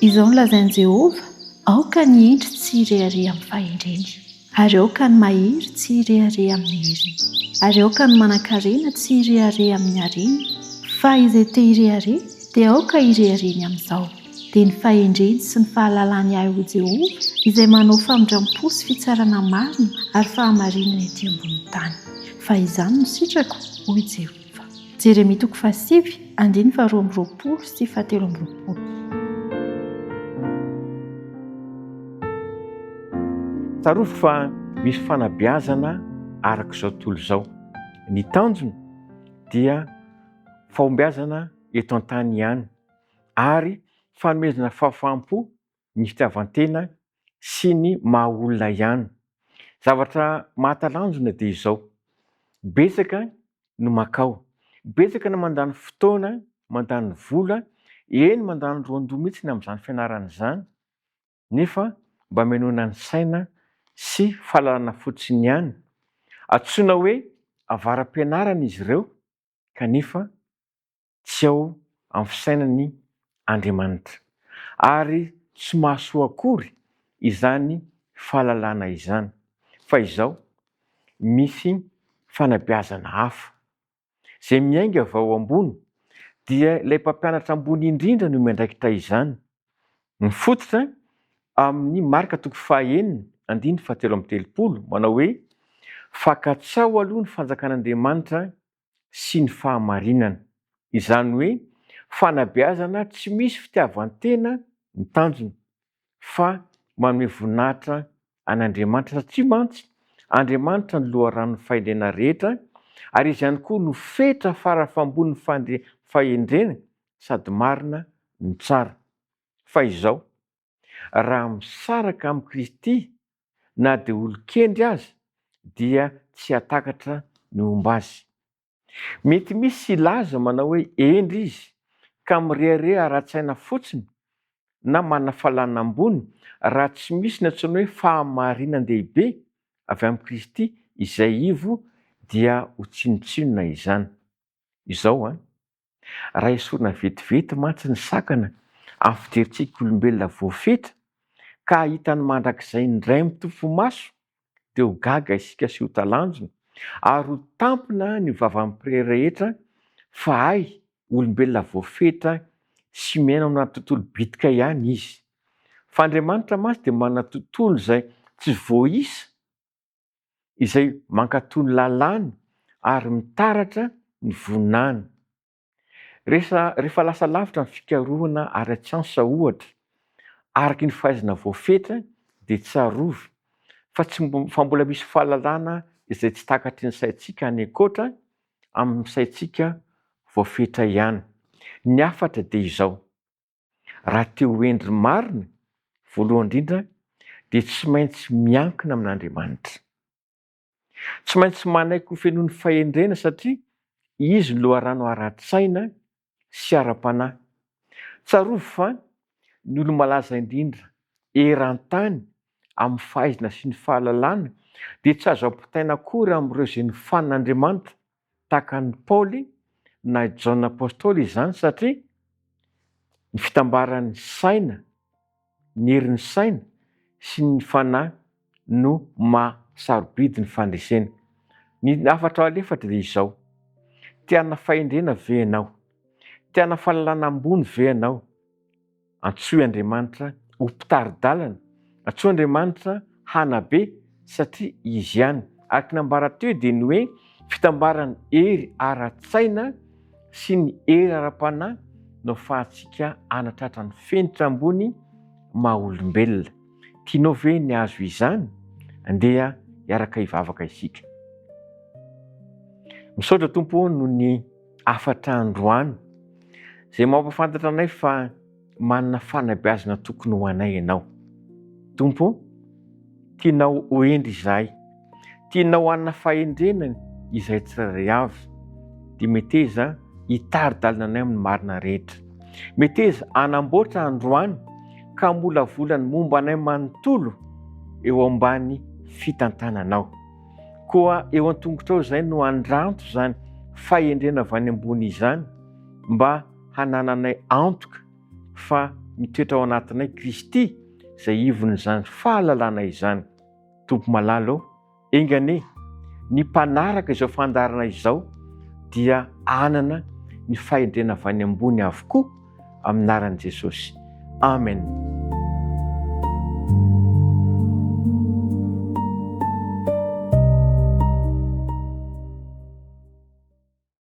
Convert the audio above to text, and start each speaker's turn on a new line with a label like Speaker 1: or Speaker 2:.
Speaker 1: Izao no lazain'i Jehovah, aoka ny endry tsy hirehareha amin'ny fahendreny, ary aoka ny mahery tsy hirehareha amin'ny heriny, ary aoka ny manan-karena tsy hirehareha amin'ny hareny, fa izay te hirehareha dia aoka hirehareny amin'izao. Dia ny fahendreny sy ny fahalalany ahy ho Jehovah, izay manao famindrampo sy fitsarana marina ary fahamarinana ety ambonin'ny tany. Fa izany no sitrako hoy Jehovah. Jeremia 7:2-7.
Speaker 2: Tsaroviko fa misy fanabeazana araka izao tontolo izao. Ny tanjony dia fahombiazana eto an-tany ihany ary fanomezana fahafaham-po, ny fitiavan-tena sy ny maha olona ihany. Zavatra mahatalanjona dia izao: betsaka no makao, betsaka no mandany fotoana, mandany vola, eny mandany roandoha mihitsy amin'izany fianarana izany, nefa mba menoana ny saina sy fahalalana fotsiny ihany. Antsoina hoe avaram-pianarana izy ireo, kanefa tsy ao amin'ny fisainany Andriamanitra, ary tsy mahasoa akory izany fahalalana izany. Fa izao misy fanabeazana hafa izay miainga avy ao ambony, dia ilay mpampianatra ambony indrindra no miandraikitra izany. Mifototra amin'ny marika 9:7 manao hoe: "Fankatsao aloha ny fanjakan'Andriamanitra sy ny fahamarinana." Izany hoe fanabeazana tsy misy fitiavan-tena ny tanjony, fa manome voninahitra an'Andriamanitra, satria mantsy Andriamanitra ny loharanon'ny fahendrena rehetra, ary izy ihany koa no fetra farafambonin'ny fahendrena, sady marina ny tsara. Fa izao, raha misaraka amin'ny Kristy na dia olon-kendry aza, dia tsy hatakatra ny homba azy. Mety misy ilaza manao hoe endry izy, ka mirehareha ara-tsaina fotsiny na manana fahalalana ambony, raha tsy misy ny antsoina hoe fahamarinan-dehibe avy amin'ny Kristy, izay ivo dia ho tsinotsinona izany. Izao raha esorina vetivety mantsy ny sakana amin'ny fijerintsika olombelona voafetra, ka hitany mandrakizay indray mitofo maso, dia ho gaga isika sy ho talanjona, ary ho tampina ny vavan'ny mpireherehetra fa ay, olombelona voafetra sy miaina ao anaty tontolo bitika ihany izy. Fa Andriamanitra mantsy dia manana tontolo izay tsy voaisa, izay mankatony lalàna ary mitaratra ny voninahiny. Rehefa lasa lavitra ny fikarohana ara-tsansa ohatra, araky ny fahaizana voafetra, dia tsarovy fa mbola misy fahalalana izay tsy takatry ny saintsika anekôtra amin'ny saintsika voafetra ihany. Ny hafatra dia izao: raha te ho endry marina, voalohany indrindra dia tsy maintsy miankina amin'Andriamanitra. Tsy maintsy manaiky ho fenoan'ny fahendrena, satria izy no loharano ara-tsaina sy ara-panahy. Tsarovy fa ny olo malaza indrindra eran-tany amin'ny fahaizana sy ny fahalalana dia tsy azo ampitaina akory amin'ireo izay nofanin'Andriamanitra, tahaka ny Paoly na Jaona apôstôly izany, satria ny fitambaran'ny saina, ny herin'ny saina sy ny fanahy no mahasarobidy ny fandresena. Ny hafatra alefatra dia izao: te-hana fahendrena ve ianao? Te-hana fahalalana ambony ve ianao? Antsoy Andriamanitra ho mpitari-dalana, antsoy Andriamanitra hanabe, satria izy ihany, araka nambara teo dia ny hoe fitambarany hery ara-tsaina sy ny hery ara-panahy no ahafahantsika hanatratra ny fenitra ambony maha olombelona. Tianao ve ny azo izany? Andeha hiaraka hivavaka isika. Misaotra Tompo noho ny afatra androany, izay mampafantatra anay fa manana fanabeazana tokony ho anay ianao. Tompo, tianao ho endry izahay, tianao hanana fahendrena izay tsirairay avy, dia meteza hitari-dalana anay amin'ny marina rehetra. Meteza hanamboatra androany ka molavolany momba anay manontolo eo ambany fitantananao. Koa eo an-tongotrao izay no andranto izany fahendrena avy any ambony izany, mba hanananay antoka fa mitoetra ao anatinay Kristy izay ivon'izany fahalalana izany. Tompo malalo engane ny mpanaraka izao fandarana izao dia anana ny fahendrena avy any ambony avokoa amin'ny anaran'i Jesosy. Amen.